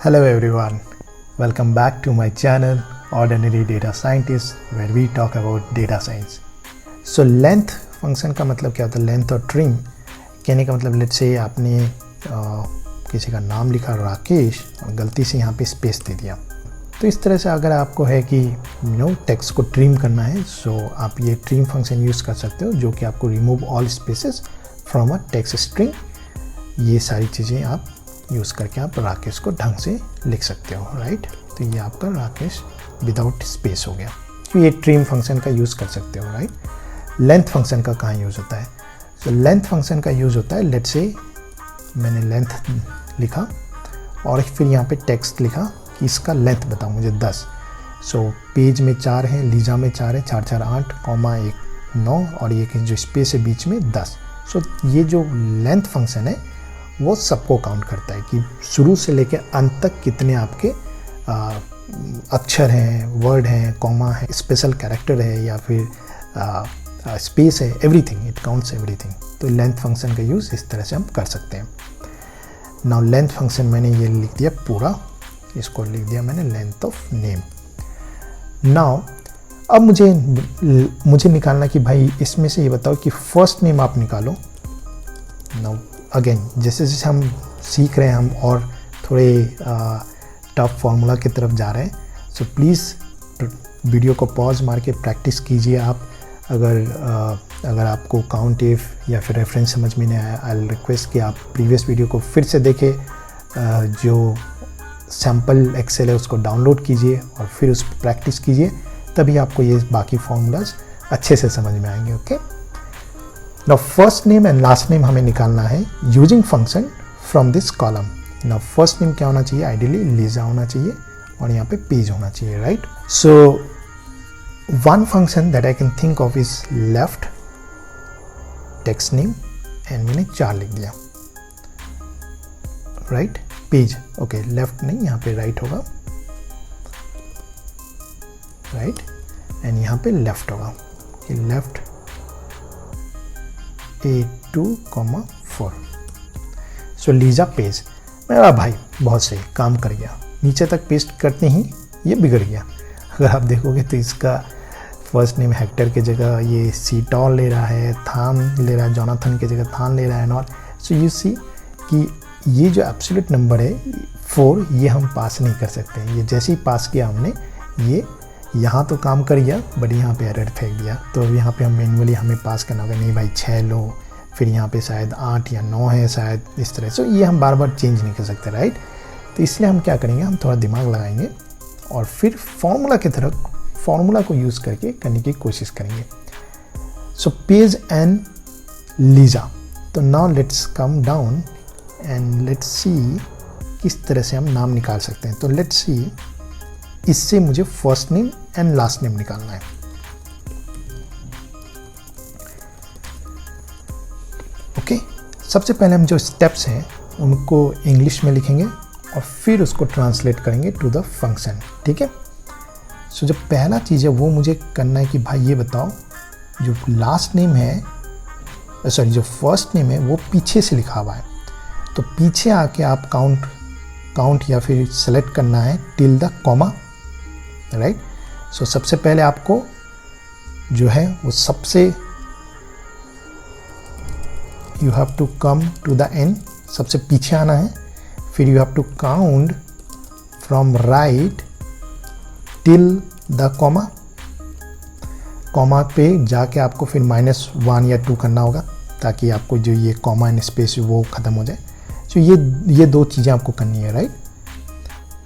Hello everyone, welcome back to my channel Ordinary Data Scientist where we talk about data science. So length function का मतलब क्या होता है? Length और trim कहने का मतलब लेट्स से आपने किसी का नाम लिखा राकेश और गलती से यहाँ पे स्पेस दे दिया, तो इस तरह से अगर आपको है कि टेक्स्ट को ट्रिम करना है सो आप ये ट्रिम फंक्शन यूज़ कर सकते हो जो कि आपको remove all spaces from a text string. ये सारी चीज़ें आप यूज़ करके आप राकेश को ढंग से लिख सकते हो, राइट। तो ये आपका राकेश विदाउट स्पेस हो गया, तो ये ट्रिम फंक्शन का यूज़ कर सकते हो, राइट। लेंथ फंक्शन का कहाँ यूज़ होता है? तो लेंथ फंक्शन का यूज़ होता है लेट्स से मैंने लेंथ लिखा और फिर यहाँ पे टेक्स्ट लिखा कि इसका लेंथ बताओ मुझे 10। सो पेज में 4 है, लीजा में 4 है, 4 4 8 कॉमा 1 9 और ये जो स्पेस है बीच में 10। सो ये जो लेंथ फंक्शन है वो सबको काउंट करता है कि शुरू से लेकर अंत तक कितने आपके अक्षर हैं, वर्ड हैं, कॉमा है, स्पेशल कैरेक्टर है या फिर स्पेस है, एवरीथिंग, इट काउंट्स एवरीथिंग। तो लेंथ फंक्शन का यूज़ इस तरह से हम कर सकते हैं। नाउ लेंथ फंक्शन मैंने ये लिख दिया पूरा, इसको लिख दिया मैंने लेंथ ऑफ नेम। नाउ अब मुझे निकालना कि भाई इसमें से ये बताओ कि फर्स्ट नेम आप निकालो। नाउ अगेन जैसे जैसे हम सीख रहे हैं हम और थोड़े टफ फार्मूला की तरफ जा रहे हैं, सो प्लीज़ वीडियो को पॉज मार के प्रैक्टिस कीजिए आप। अगर आपको काउंट इफ या फिर रेफरेंस समझ में नहीं आया, आई रिक्वेस्ट कि आप प्रीवियस वीडियो को फिर से देखें, जो सैम्पल एक्सेल है उसको डाउनलोड कीजिए और फिर उस पर प्रैक्टिस कीजिए, तभी आपको ये बाकी फॉर्मूलाज अच्छे से समझ में आएंगे। Okay, now first name and last name हमें निकालना है using function from this column. Now first name क्या होना चाहिए? आइडियली लीजा होना चाहिए और यहाँ पे पेज होना चाहिए, right. So one function that I can think of is left text name and मैंने 4 लिख दिया, राइट। पेज, ओके, लेफ्ट नहीं, यहाँ पे राइट होगा, राइट, एंड यहाँ पे लेफ्ट होगा कि लेफ्ट A2,4। सो लीजा पेज। मेरा भाई बहुत सही काम कर गया, नीचे तक पेस्ट करते ही ये बिगड़ गया। अगर आप देखोगे तो इसका फर्स्ट नेम हेक्टर की जगह ये सीटॉल ले रहा है, थान ले रहा है, जोनाथन की जगह थान ले रहा है, नॉट। सो यू सी कि ये जो एब्सोल्यूट नंबर है 4, ये हम पास नहीं कर सकते। ये जैसे ही पास किया हमने, ये यहाँ तो काम कर गया बट यहाँ पे एरर फेंक दिया। तो यहाँ पे हम मैनुअली हमें पास करना होगा, नहीं भाई 6 लो, फिर यहाँ पे शायद 8 या 9 है शायद, इस तरह से। ये हम बार बार चेंज नहीं कर सकते, राइट। तो इसलिए हम क्या करेंगे, हम थोड़ा दिमाग लगाएंगे और फिर फॉर्मूला की तरफ, फॉर्मूला को यूज़ करके करने की कोशिश करेंगे। So page and Lisa. तो now let's come down and let's see किस तरह से हम नाम निकाल सकते हैं। तो लेट्स सी, इससे मुझे first name and last name निकालना है। ओके, सबसे पहले हम जो स्टेप्स हैं उनको इंग्लिश में लिखेंगे और फिर उसको ट्रांसलेट करेंगे टू द फंक्शन, ठीक है। सो जो पहला चीज़ है वो मुझे करना है कि भाई ये बताओ जो लास्ट नेम है, सॉरी जो फर्स्ट नेम है वो पीछे से लिखा हुआ है, तो पीछे आके आप काउंट या फिर सेलेक्ट करना है टिल द कॉमा, राइट। सो सबसे पहले आपको जो है वो सबसे you have to come to the end, सबसे पीछे आना है, फिर you have to count from right till the comma पे जाके आपको फिर -1 या 2 करना होगा ताकि आपको जो ये कॉमा एंड स्पेस वो ख़त्म हो जाए। सो ये 2 चीज़ें आपको करनी है, राइट।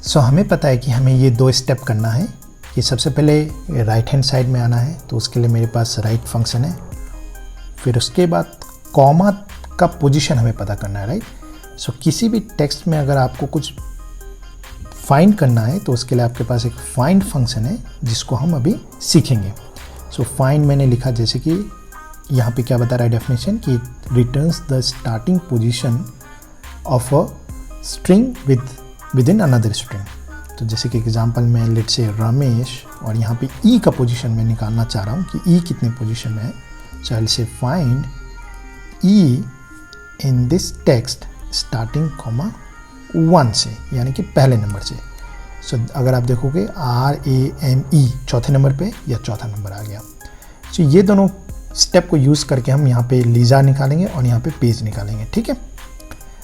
सो हमें पता है कि हमें ये 2 स्टेप करना है कि सबसे पहले राइट हैंड साइड में आना है, तो उसके लिए मेरे पास राइट फंक्शन है, फिर उसके बाद कॉमा का पोजीशन हमें पता करना है, राइट। सो किसी भी टेक्स्ट में अगर आपको कुछ फाइंड करना है तो उसके लिए आपके पास एक फाइंड फंक्शन है जिसको हम अभी सीखेंगे। सो फाइंड मैंने लिखा, जैसे कि यहाँ पे क्या बता रहा है डेफिनेशन कि returns the starting position of a string with in another string. तो जैसे कि एग्जांपल में लेट्स से रमेश और यहाँ पे ई का पोजीशन मैं निकालना चाह रहा हूँ कि ई कितने पोजीशन में है। So I will say find E in this text starting comma 1 से, यानी कि पहले नंबर से। सो अगर आप देखोगे RAME चौथे नंबर पे या चौथा नंबर आ गया। सो ये दोनों स्टेप को यूज़ करके हम यहाँ पे लीजा निकालेंगे और यहाँ पे पेज निकालेंगे, ठीक है।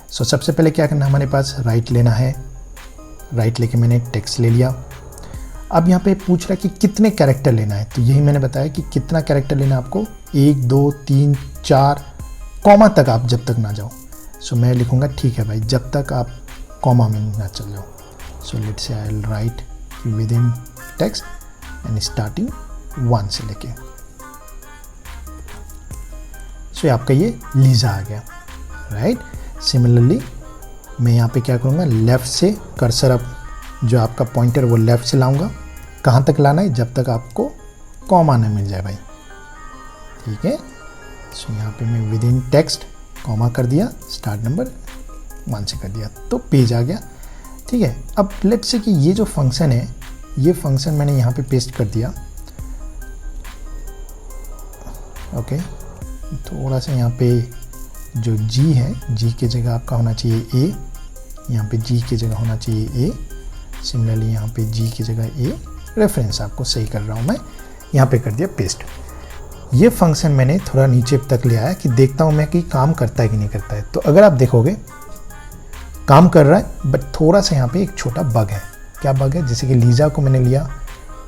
सो सबसे पहले क्या करना है, हमारे पास राइट लेना है। राइट लेके मैंने टेक्स्ट ले लिया। अब यहाँ पे पूछ रहा है कि कितने कैरेक्टर लेना है, तो यही मैंने बताया कि कितना कैरेक्टर लेना है आपको, 1 2 3 4 कॉमा तक आप जब तक ना जाओ। सो मैं लिखूँगा ठीक है भाई, जब तक आप कॉमा में ना चल जाओ। So let's say I will write with in text and starting 1 से लेके। सो आपका ये लीजा आ गया, राइट। सिमिलरली मैं यहाँ पे क्या करूँगा, लेफ़्ट से कर्सर अप, जो आपका पॉइंटर वो लेफ़्ट से लाऊंगा। कहाँ तक लाना है, जब तक आपको कॉमा ना मिल जाए भाई, ठीक है। सो यहाँ पे मैं विद इन टेक्स्ट कॉमा कर दिया, स्टार्ट नंबर 1 से कर दिया, तो पेज आ गया, ठीक है। अब लेट्स से कि ये जो फंक्शन है, ये फंक्शन मैंने यहाँ पे पेस्ट कर दिया, ओके। थोड़ा सा यहाँ पे जो G है, G की जगह आपका होना चाहिए A, यहाँ पे G की जगह होना चाहिए A। सिमिलरली यहाँ पे G की जगह A, रेफरेंस आपको सही कर रहा हूँ मैं, यहाँ पे कर दिया पेस्ट। ये फंक्शन मैंने थोड़ा नीचे तक ले आया कि देखता हूँ मैं कि काम करता है कि नहीं करता है। तो अगर आप देखोगे काम कर रहा है, बट थोड़ा सा यहाँ पे एक छोटा बग है। क्या बग है, जैसे कि लीजा को मैंने लिया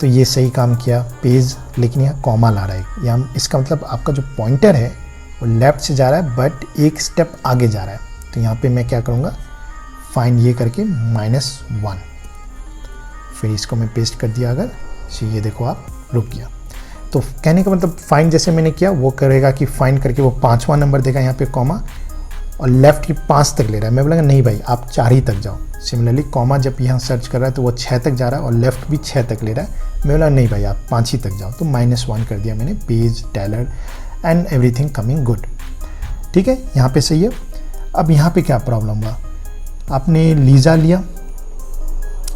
तो ये सही काम किया पेज, लेकिन यहाँ कॉमा ला रहा है। यहाँ इसका मतलब आपका जो पॉइंटर है वो लेफ़्ट से जा रहा है, बट एक स्टेप आगे जा रहा है। तो यहाँ पे मैं क्या करूँगा, फाइंड ये करके -1, फिर इसको मैं पेस्ट कर दिया। अगर ये देखो आप रुक गया, तो कहने का मतलब फाइंड जैसे मैंने किया वो करेगा कि फाइंड करके वो 5वां नंबर देगा यहाँ पे कॉमा, और लेफ़्ट की 5 तक ले रहा है। मैं बोला नहीं भाई आप 4 ही तक जाओ। सिमिलरली कॉमा जब यहाँ सर्च कर रहा है तो वो 6 तक जा रहा है और लेफ़्ट भी 6 तक ले रहा है। मैं बोला नहीं भाई आप 5 ही तक जाओ, तो -1 कर दिया मैंने, page tailor and everything coming good, ठीक है। यहाँ पे सही है। अब यहाँ पे क्या प्रॉब्लम हुआ, आपने लीजा लिया,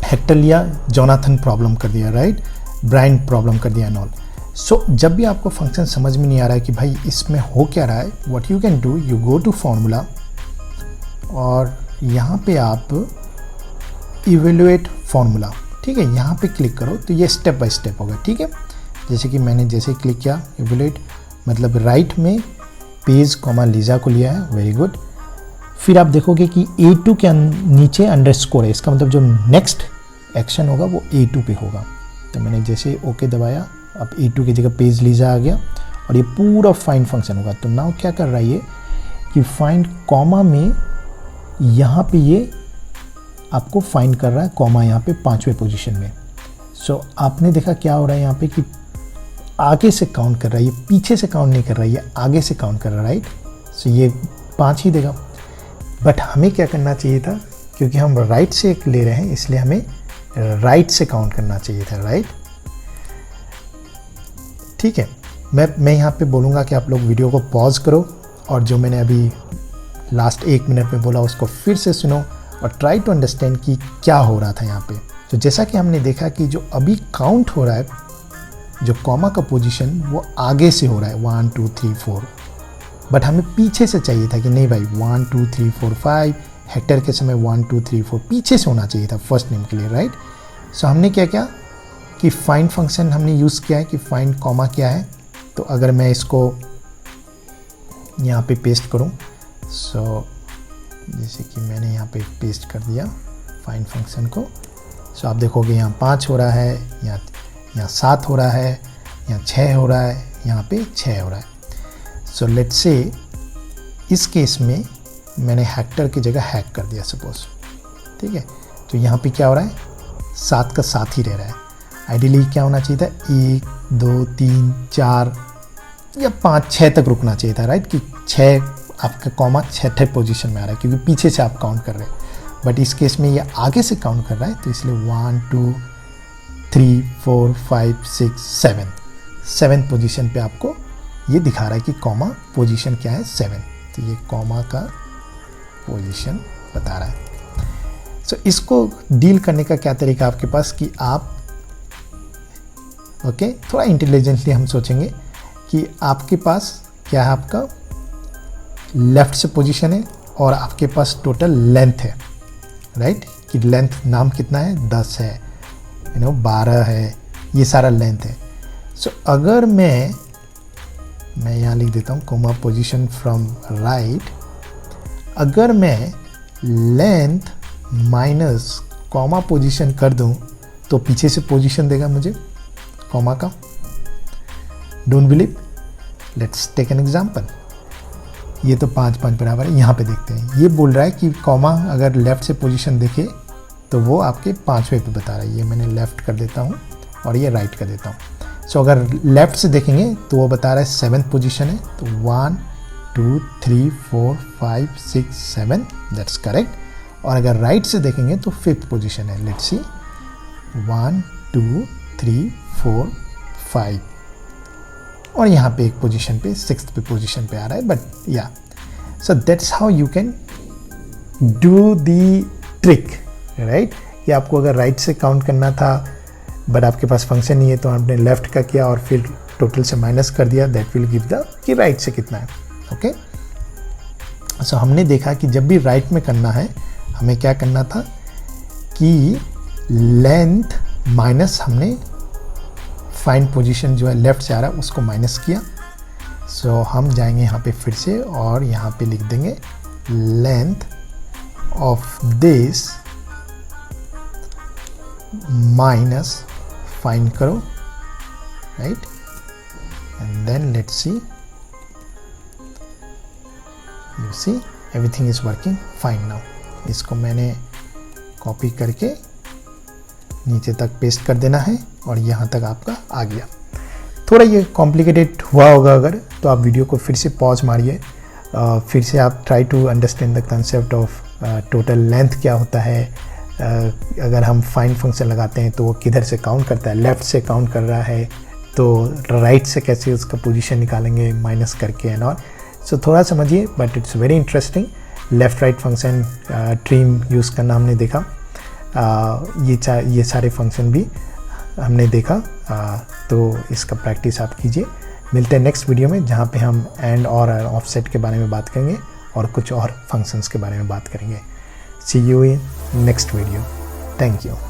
हेक्टर लिया, जोनाथन प्रॉब्लम कर दिया, राइट, ब्रायन प्रॉब्लम कर दिया एंड ऑल। सो जब भी आपको फंक्शन समझ में नहीं आ रहा है कि भाई इसमें हो क्या रहा है, what you can do, you go to formula और यहाँ पे आप इवेल्युएट फॉर्मूला, ठीक है, यहाँ पे क्लिक करो तो ये स्टेप बाय स्टेप होगा, ठीक है। जैसे कि मैंने जैसे क्लिक किया इवेल्युएट, मतलब राइट में पेज कॉमा लीजा को लिया है, वेरी गुड। फिर आप देखोगे कि A2 के नीचे अंडरस्कोर है, इसका मतलब जो नेक्स्ट एक्शन होगा वो A2 पे होगा। तो मैंने जैसे ओके दबाया, अब A2 की जगह पेज लीजा आ गया और ये पूरा फाइंड फंक्शन होगा। तो नाउ क्या कर रहा है ये कि फाइंड कॉमा में यहाँ पे ये आपको फाइंड कर रहा है कॉमा यहाँ पे 5वें पोजीशन में। सो आपने देखा क्या हो रहा है यहाँ पे कि आगे से काउंट कर रहा है, ये पीछे से काउंट नहीं कर रहा है, ये आगे से काउंट कर रहा है, राइट। सो ये 5 ही देगा, बट हमें क्या करना चाहिए था, क्योंकि हम राइट से एक ले रहे हैं इसलिए हमें राइट से काउंट करना चाहिए था, राइट, ठीक है। मैं यहाँ पे बोलूँगा कि आप लोग वीडियो को पॉज करो और जो मैंने अभी लास्ट 1 मिनट में बोला उसको फिर से सुनो और ट्राई टू अंडरस्टैंड कि क्या हो रहा था यहाँ पे। तो जैसा कि हमने देखा कि जो अभी काउंट हो रहा है, जो कॉमा का पोजीशन वो आगे से हो रहा है 1 2 3 4, बट हमें पीछे से चाहिए था कि नहीं भाई 1 2 3 4 5, हेक्टर के समय 1 2 3 4 पीछे से होना चाहिए था फर्स्ट नेम के लिए, राइट। सो हमने क्या किया कि फाइंड फंक्शन हमने यूज़ किया है कि फाइंड कॉमा क्या है। तो अगर मैं इसको यहाँ पे पेस्ट करूँ, सो जैसे कि मैंने यहाँ पे पेस्ट कर दिया फाइंड फंक्शन को, सो आप देखोगे यहाँ 5 हो रहा है, यहाँ 7 हो रहा है, यहाँ 6 हो रहा है, यहाँ पे 6 हो रहा है। सो लेट्स से इस केस में मैंने हेक्टर की जगह हैक कर दिया सपोज, ठीक है। तो यहाँ पे क्या हो रहा है, 7 का 7 ही रह रहा है। आइडियली क्या होना चाहिए था, 1 2 3 4 या 5 6 तक रुकना चाहिए था, राइट, कि 6 आपका कॉमा 6ठे पोजीशन में आ रहा है क्योंकि पीछे से आप काउंट कर रहे हैं, बट इस केस में ये आगे से काउंट कर रहा है तो इसलिए 1 2 3 4 5 6 7 7 पोजीशन पे आपको ये दिखा रहा है कि कॉमा पोजीशन क्या है 7, तो ये कॉमा का पोजीशन बता रहा है। सो इसको डील करने का क्या तरीका आपके पास कि आप ओके थोड़ा इंटेलिजेंटली हम सोचेंगे कि आपके पास क्या है, आपका लेफ्ट से पोजीशन है और आपके पास टोटल लेंथ है, राइट, कि लेंथ नाम कितना है 10 है, 12 है, ये सारा लेंथ है। सो अगर मैं यहाँ लिख देता हूँ कोमा पोजीशन फ्रॉम राइट, अगर मैं लेंथ माइनस कॉमा पोजीशन कर दूँ तो पीछे से पोजीशन देगा मुझे कॉमा का। Don't believe, let's take an example. ये तो 5 बराबर है, यहाँ पे देखते हैं। ये बोल रहा है कि कॉमा अगर लेफ़्ट से पोजीशन देखे तो वो आपके 5वें पे बता रहा है। ये मैंने लेफ़्ट कर देता हूँ और ये राइट कर देता हूँ। सो अगर लेफ़्ट से देखेंगे तो वो बता रहा है 7th पोजीशन है, तो 1 2 3 4 5 6 7, दैट्स करेक्ट। और अगर राइट से देखेंगे तो 5th पोजीशन है। लेट्स सी 1 2 3 4 5, और यहाँ पे एक पोजीशन पे 6th पे पोजीशन पे आ रहा है। बट या, so that's how you can do the trick, right. कि आपको अगर राइट से काउंट करना था बट आपके पास फंक्शन नहीं है तो आपने लेफ्ट का किया और फिर टोटल से माइनस कर दिया, दैट विल गिव द कि राइट से कितना है। ओके, सो हमने देखा कि जब भी राइट में करना है हमें क्या करना था कि लेंथ माइनस हमने फाइंड पोजीशन जो है लेफ्ट से आ रहा है उसको माइनस किया। सो हम जाएंगे यहाँ पे फिर से और यहाँ पे लिख देंगे length of this minus find करो, right, and then let's see, you see everything is working fine now. इसको मैंने कॉपी करके नीचे तक पेस्ट कर देना है और यहाँ तक आपका आ गया। थोड़ा ये कॉम्प्लिकेटेड हुआ होगा अगर, तो आप वीडियो को फिर से पॉज मारिए, फिर से आप try to understand the concept of total length क्या होता है। अगर हम फाइंड फंक्शन लगाते हैं तो वो किधर से काउंट करता है, लेफ़्ट से काउंट कर रहा है तो राइट से कैसे उसका पोजीशन निकालेंगे माइनस करके एंड ऑल। सो थोड़ा समझिए, but it's very interesting. Left right function trim use करना हमने देखा, ये सारे फंक्शन भी हमने देखा। तो इसका प्रैक्टिस आप कीजिए। मिलते हैं नेक्स्ट वीडियो में जहाँ पे हम एंड और ऑफसेट के बारे में बात करेंगे और कुछ और फंक्शंस के बारे में बात करेंगे। See you in next video. Thank you.